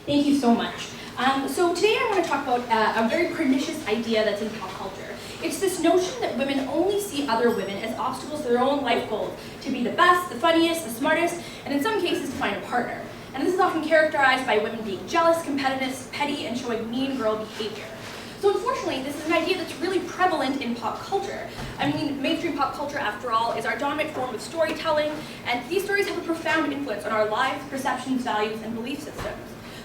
Thank you so much. So today I want to talk about a very pernicious idea that's in pop culture. It's this notion that women only see other women as obstacles to their own life goals, to be the best, the funniest, the smartest, and in some cases to find a partner. And this is often characterized by women being jealous, competitive, petty, and showing mean girl behavior. So unfortunately, this is an idea that's really prevalent in pop culture. I mean, mainstream pop culture, after all, is our dominant form of storytelling, and these stories have a profound influence on our lives, perceptions, values, and belief systems.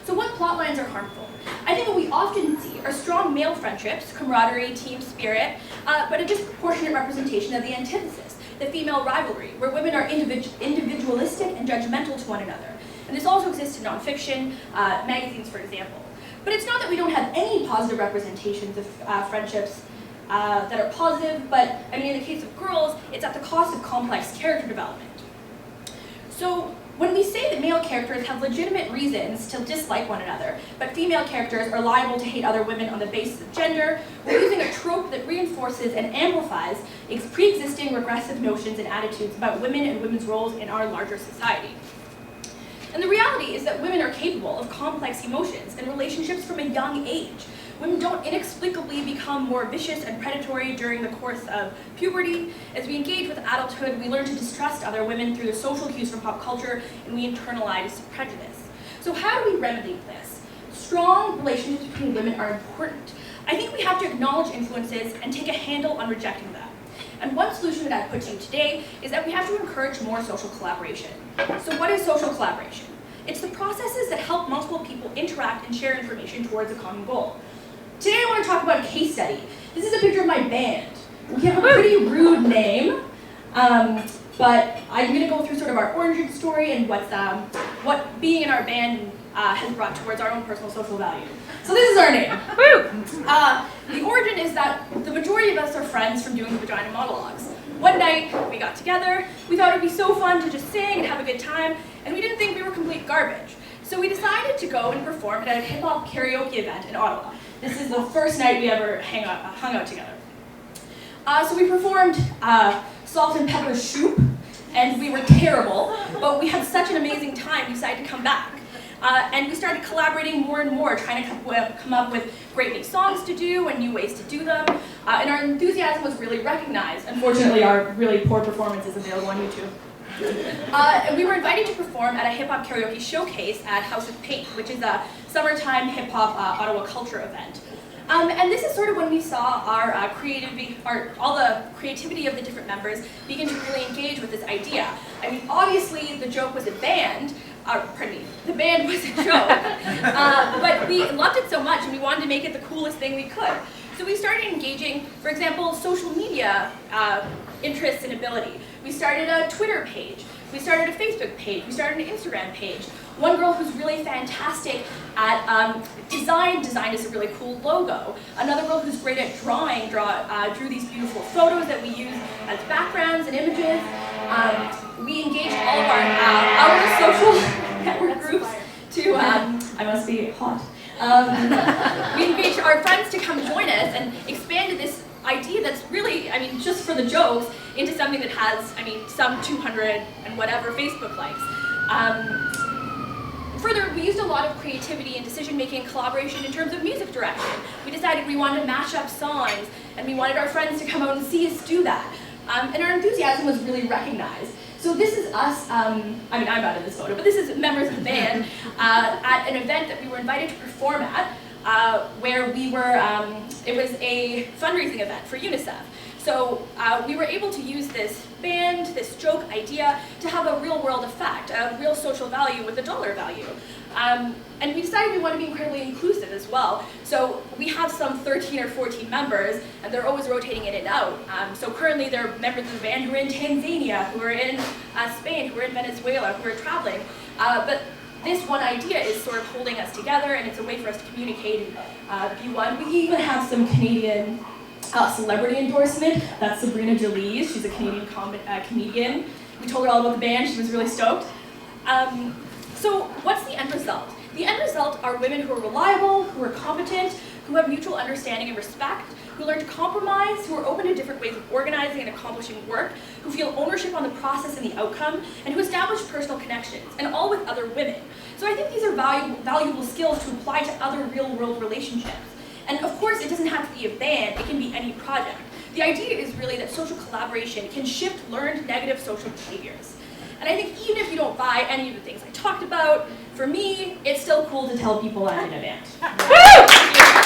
So what plot lines are harmful? I think what we often see are strong male friendships, camaraderie, team spirit, but a disproportionate representation of the antithesis, the female rivalry, where women are individualistic and judgmental to one another. And this also exists in nonfiction, magazines, for example. But it's not that we don't have any positive representations of friendships that are positive, but I mean, in the case of girls, it's at the cost of complex character development. So when we say that male characters have legitimate reasons to dislike one another, but female characters are liable to hate other women on the basis of gender, we're using a trope that reinforces and amplifies pre-existing regressive notions and attitudes about women and women's roles in our larger society. And the reality is that women are capable of complex emotions and relationships from a young age. Women don't inexplicably become more vicious and predatory during the course of puberty. As we engage with adulthood, we learn to distrust other women through the social cues from pop culture, and we internalize prejudice. So how do we remedy this? Strong relationships between women are important. I think we have to acknowledge influences and take a handle on rejecting them. And one solution that I put to you today is that we have to encourage more social collaboration. So what is social collaboration? It's the processes that help multiple people interact and share information towards a common goal. Today I want to talk about a case study. This is a picture of my band. We have a pretty rude name, but I'm going to go through sort of our origin story and what being in our band has brought towards our own personal social value. So this is our name. The origin is that the majority of us are friends from doing the Vagina Monologues. One night, we got together, we thought it would be so fun to just sing and have a good time, and we didn't think we were complete garbage. So we decided to go and perform at a hip-hop karaoke event in Ottawa. This is the first night we ever hung out together. So we performed Salt and Pepper Soup, and we were terrible, but we had such an amazing time, we decided to come back. And we started collaborating more and more, trying to come up with great new songs to do and new ways to do them. And our enthusiasm was really recognized. Unfortunately, our really poor performance is available on YouTube. And we were invited to perform at a hip-hop karaoke showcase at House of Paint, which is a summertime hip-hop Ottawa culture event. And this is sort of when we saw our creativity, all the creativity of the different members begin to really engage with this idea. I mean, obviously the joke was a band, the band was a joke, but we loved it so much and we wanted to make it the coolest thing we could. So we started engaging, for example, social media interests and ability. We started a Twitter page, we started a Facebook page, we started an Instagram page. One girl who's really fantastic at design designed us a really cool logo. Another girl who's great at drawing drew these beautiful photos that we use as backgrounds and images. We engaged all of our social network groups to, I must be hot. We engaged our friends to come join us and expanded this idea that's really, I mean, just for the jokes, into something that has, I mean, some 200 and whatever Facebook likes. Further, we used a lot of creativity and decision-making and collaboration in terms of music direction. We decided we wanted to mash up songs, and we wanted our friends to come out and see us do that. And our enthusiasm was really recognized. So this is us, I mean, I'm not in this photo, but this is members of the band at an event that we were invited to perform at, where we were, it was a fundraising event for UNICEF. So we were able to use this band, this joke idea, to have a real world effect, a real social value with a dollar value. And we decided we want to be incredibly inclusive as well. So we have some 13 or 14 members, and they're always rotating in and out. So currently there are members of the band who are in Tanzania, who are in Spain, who are in Venezuela, who are traveling. But this one idea is sort of holding us together, and it's a way for us to communicate and be one. We even have some Canadian celebrity endorsement. That's Sabrina Jalise. She's a Canadian comedian. We told her all about the band. She was really stoked. So what's the end result? The end result are women who are reliable, who are competent, who have mutual understanding and respect, who learn to compromise, who are open to different ways of organizing and accomplishing work, who feel ownership on the process and the outcome, and who establish personal connections, and all with other women. So So I think these are valuable skills to apply to other real-world relationships. And of course, it doesn't have to be a band, it can be any project. The idea is really that social collaboration can shift learned negative social behaviors. And I think even if you don't buy any of the things I talked about, for me, it's still cool to tell people I'm in a band.